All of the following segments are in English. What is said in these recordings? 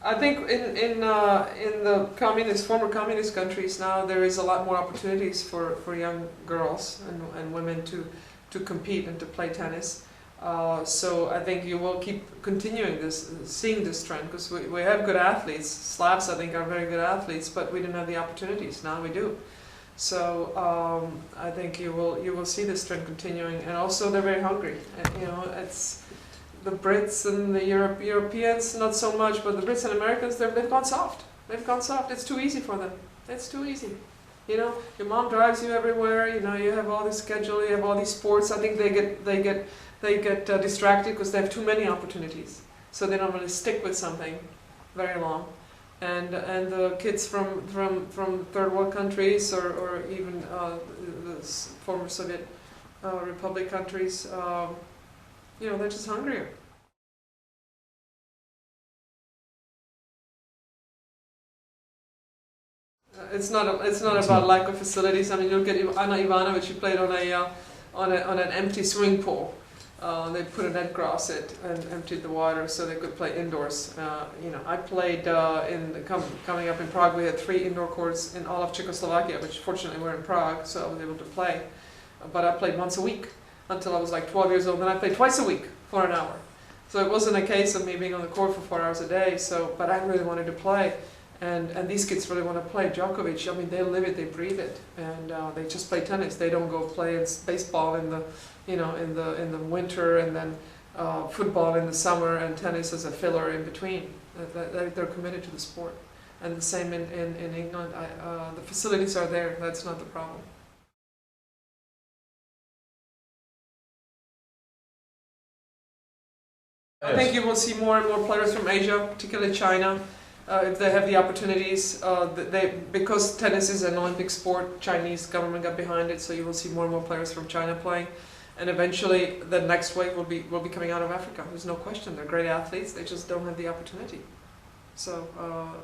I think in the former communist countries now there is a lot more opportunities for young girls and women to compete and to play tennis. So I think you will keep continuing seeing this trend, because we have good athletes. Slavs, I think, are very good athletes, but we didn't have the opportunities. Now we do. So I think you will see this trend continuing, and also they're very hungry. And, it's the Brits and the Europeans not so much, but the Brits and Americans, they've gone soft. They've gone soft. It's too easy for them. It's too easy. Your mom drives you everywhere. You have all this schedule. You have all these sports. I think they get distracted because they have too many opportunities, so they don't really stick with something very long. And the kids from third world countries or even the former Soviet Republic countries, they're just hungrier. It's not about lack of facilities. I mean, look at Anna Ivanovic. She played on an empty swimming pool. They put a net across it and emptied the water so they could play indoors. I played coming up in Prague. We had 3 indoor courts in all of Czechoslovakia, which fortunately were in Prague, so I was able to play. But I played once a week until I was like 12 years old. Then I played twice a week for an hour. So it wasn't a case of me being on the court for 4 hours a day. But I really wanted to play, and these kids really want to play. Djokovic, I mean, they live it, they breathe it, and they just play tennis. They don't go play baseball in the winter, and then football in the summer, and tennis as a filler in between. They're committed to the sport. And the same in England. The facilities are there. That's not the problem. I think you will see more and more players from Asia, particularly China, if they have the opportunities. Because tennis is an Olympic sport, Chinese government got behind it, so you will see more and more players from China playing. And eventually, the next wave will be coming out of Africa. There's no question. They're great athletes. They just don't have the opportunity. So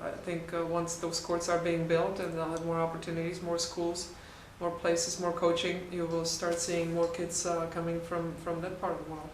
I think once those courts are being built and they'll have more opportunities, more schools, more places, more coaching, you will start seeing more kids coming from that part of the world.